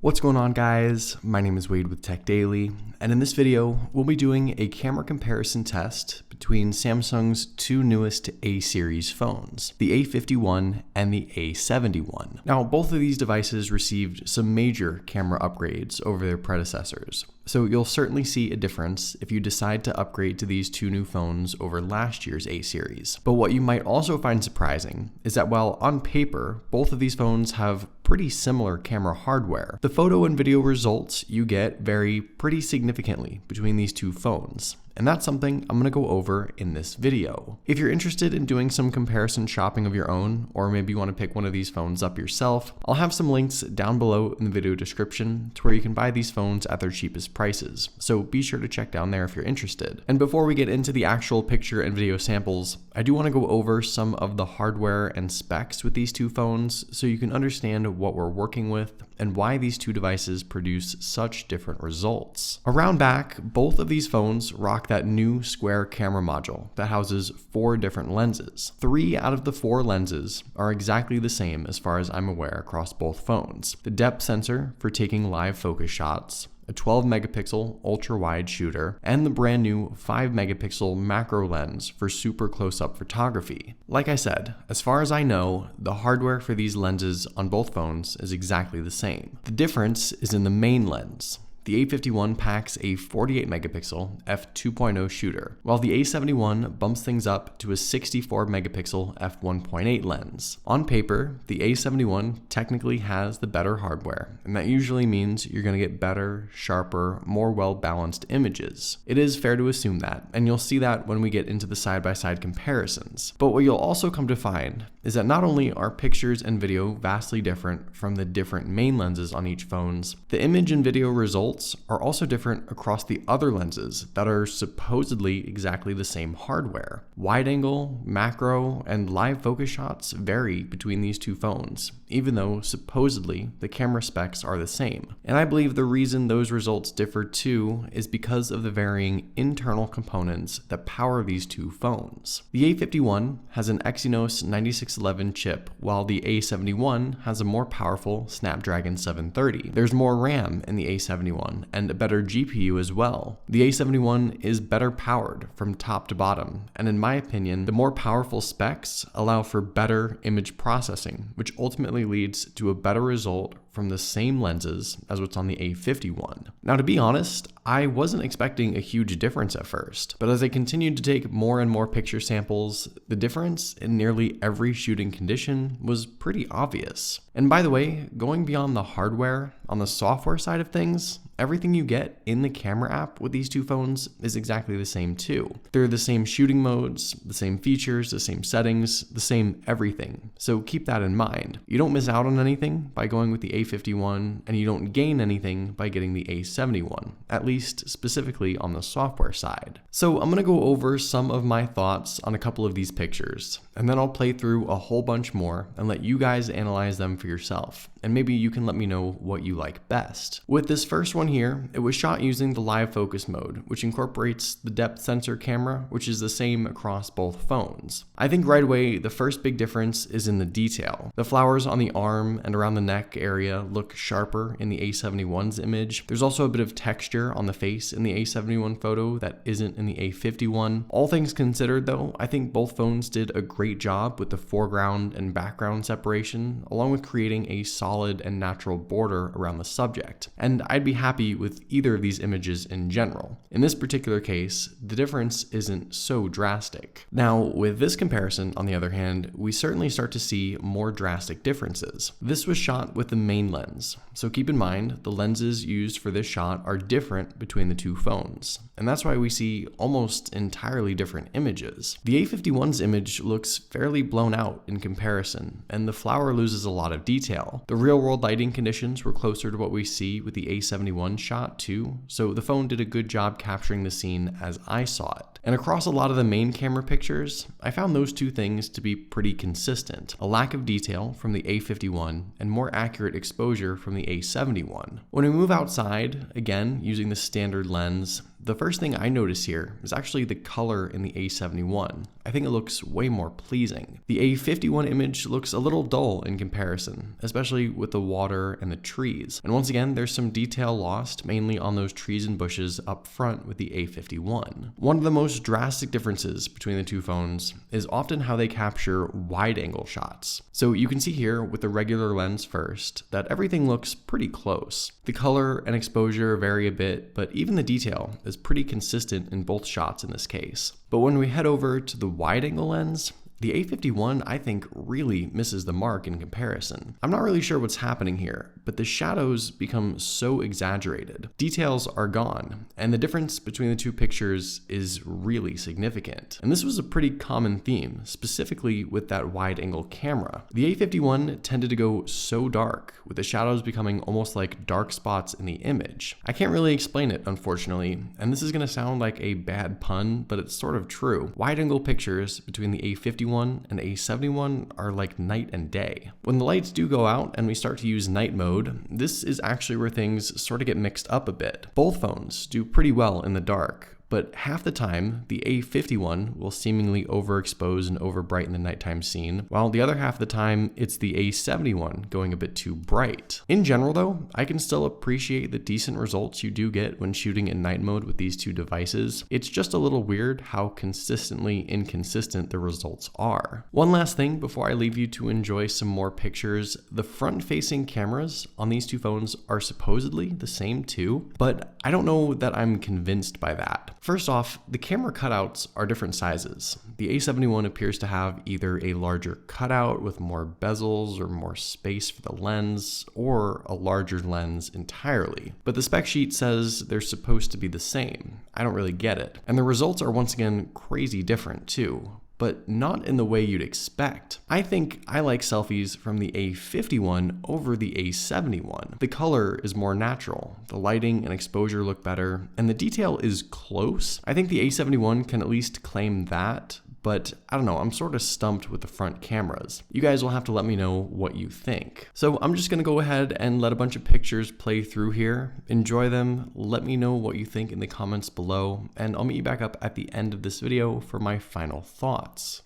What's going on, guys? My name is Wade with Tech Daily, and in this video, we'll be doing a camera comparison test between Samsung's two newest A-series phones, the A51 and the A71. Now, both of these devices received some major camera upgrades over their predecessors, so you'll certainly see a difference if you decide to upgrade to these two new phones over last year's A-series. But what you might also find surprising is that while on paper, both of these phones have pretty similar camera hardware, the photo and video results you get vary pretty significantly between these two phones. And that's something I'm going to go over in this video. If you're interested in doing some comparison shopping of your own, or maybe you want to pick one of these phones up yourself, I'll have some links down below in the video description to where you can buy these phones at their cheapest prices. So be sure to check down there if you're interested. And before we get into the actual picture and video samples, I do want to go over some of the hardware and specs with these two phones so you can understand what we're working with and why these two devices produce such different results. Around back, both of these phones rock that new square camera module that houses 4 different lenses. 3 out of the 4 lenses are exactly the same as far as I'm aware across both phones. The depth sensor for taking live focus shots, a 12 megapixel ultra wide shooter, and the brand new 5 megapixel macro lens for super close-up photography. Like I said, as far as I know, the hardware for these lenses on both phones is exactly the same. The difference is in the main lens. The A51 packs a 48 megapixel f2.0 shooter, while the A71 bumps things up to a 64 megapixel f1.8 lens. On paper, the A71 technically has the better hardware, and that usually means you're going to get better, sharper, more well-balanced images. It is fair to assume that, and you'll see that when we get into the side-by-side comparisons. But what you'll also come to find is that not only are pictures and video vastly different from the different main lenses on each phones, the image and video results are also different across the other lenses that are supposedly exactly the same hardware. Wide angle, macro, and live focus shots vary between these two phones, even though supposedly the camera specs are the same. And I believe the reason those results differ too is because of the varying internal components that power these two phones. The A51 has an Exynos 9611 chip, while the A71 has a more powerful Snapdragon 730. There's more RAM in the A71 and a better GPU as well. The A71 is better powered from top to bottom, and in my opinion, the more powerful specs allow for better image processing, which ultimately leads to a better result from the same lenses as what's on the A51. Now, to be honest, I wasn't expecting a huge difference at first, but as I continued to take more and more picture samples, the difference in nearly every shooting condition was pretty obvious. And by the way, going beyond the hardware, on the software side of things, everything you get in the camera app with these two phones is exactly the same too. They're the same shooting modes, the same features, the same settings, the same everything. So keep that in mind. You don't miss out on anything by going with the A51, and you don't gain anything by getting the A71, at least specifically on the software side. So I'm going to go over some of my thoughts on a couple of these pictures, and then I'll play through a whole bunch more and let you guys analyze them for yourself, and maybe you can let me know what you like best. With this first one here, it was shot using the live focus mode, which incorporates the depth sensor camera, which is the same across both phones. I think right away, the first big difference is in the detail. The flowers on the arm and around the neck area look sharper in the A71's image. There's also a bit of texture on the face in the A71 photo that isn't in the A51. All things considered though, I think both phones did a great job with the foreground and background separation, along with creating a solid and natural border around the subject. And I'd be happy with either of these images in general. In this particular case, the difference isn't so drastic. Now, with this comparison, on the other hand, we certainly start to see more drastic differences. This was shot with the main lens, so keep in mind the lenses used for this shot are different between the two phones, and that's why we see almost entirely different images. The A51's image looks fairly blown out in comparison, and the flower loses a lot of detail. The real-world lighting conditions were closer to what we see with the A71 shot too, so the phone did a good job capturing the scene as I saw it. And across a lot of the main camera pictures, I found those two things to be pretty consistent. A lack of detail from the A51 and more accurate exposure from the A71. When we move outside, again using the standard lens, the first thing I notice here is actually the color in the A71. I think it looks way more pleasing. The A51 image looks a little dull in comparison, especially with the water and the trees. And once again, there's some detail lost, mainly on those trees and bushes up front with the A51. One of the most drastic differences between the two phones is often how they capture wide-angle shots. So you can see here with the regular lens first that everything looks pretty close. The color and exposure vary a bit, but even the detail is pretty consistent in both shots in this case. But when we head over to the wide-angle lens, the A51, I think, really misses the mark in comparison. I'm not really sure what's happening here, but the shadows become so exaggerated. Details are gone, and the difference between the two pictures is really significant. And this was a pretty common theme, specifically with that wide-angle camera. The A51 tended to go so dark, with the shadows becoming almost like dark spots in the image. I can't really explain it, unfortunately, and this is going to sound like a bad pun, but it's sort of true. Wide-angle pictures between the A51 and A71 are like night and day. When the lights do go out and we start to use night mode, this is actually where things sort of get mixed up a bit. Both phones do pretty well in the dark, but half the time, the A51 will seemingly overexpose and overbrighten the nighttime scene, while the other half of the time, it's the A71 going a bit too bright. In general though, I can still appreciate the decent results you do get when shooting in night mode with these two devices. It's just a little weird how consistently inconsistent the results are. One last thing before I leave you to enjoy some more pictures, the front-facing cameras on these two phones are supposedly the same too, but I don't know that I'm convinced by that. First off, the camera cutouts are different sizes. The A71 appears to have either a larger cutout with more bezels or more space for the lens, or a larger lens entirely. But the spec sheet says they're supposed to be the same. I don't really get it. And the results are once again crazy different too, but not in the way you'd expect. I think I like selfies from the A51 over the A71. The color is more natural, the lighting and exposure look better, and the detail is close. I think the A71 can at least claim that, but I don't know, I'm sort of stumped with the front cameras. You guys will have to let me know what you think. So I'm just gonna go ahead and let a bunch of pictures play through here. Enjoy them, let me know what you think in the comments below, and I'll meet you back up at the end of this video for my final thoughts.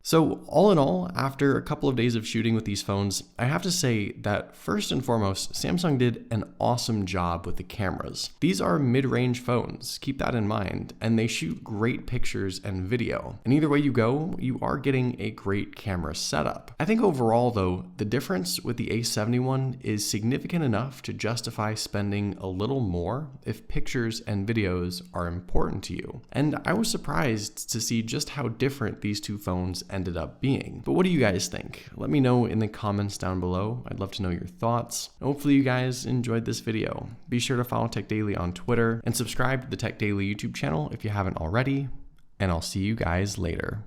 So all in all, after a couple of days of shooting with these phones, I have to say that first and foremost, Samsung did an awesome job with the cameras. These are mid-range phones, keep that in mind, and they shoot great pictures and video. And either way you go, you are getting a great camera setup. I think overall though, the difference with the A71 is significant enough to justify spending a little more if pictures and videos are important to you. And I was surprised to see just how different these two phones ended up being. But what do you guys think? Let me know in the comments down below. I'd love to know your thoughts. Hopefully you guys enjoyed this video. Be sure to follow Tech Daily on Twitter and subscribe to the Tech Daily YouTube channel if you haven't already, and I'll see you guys later.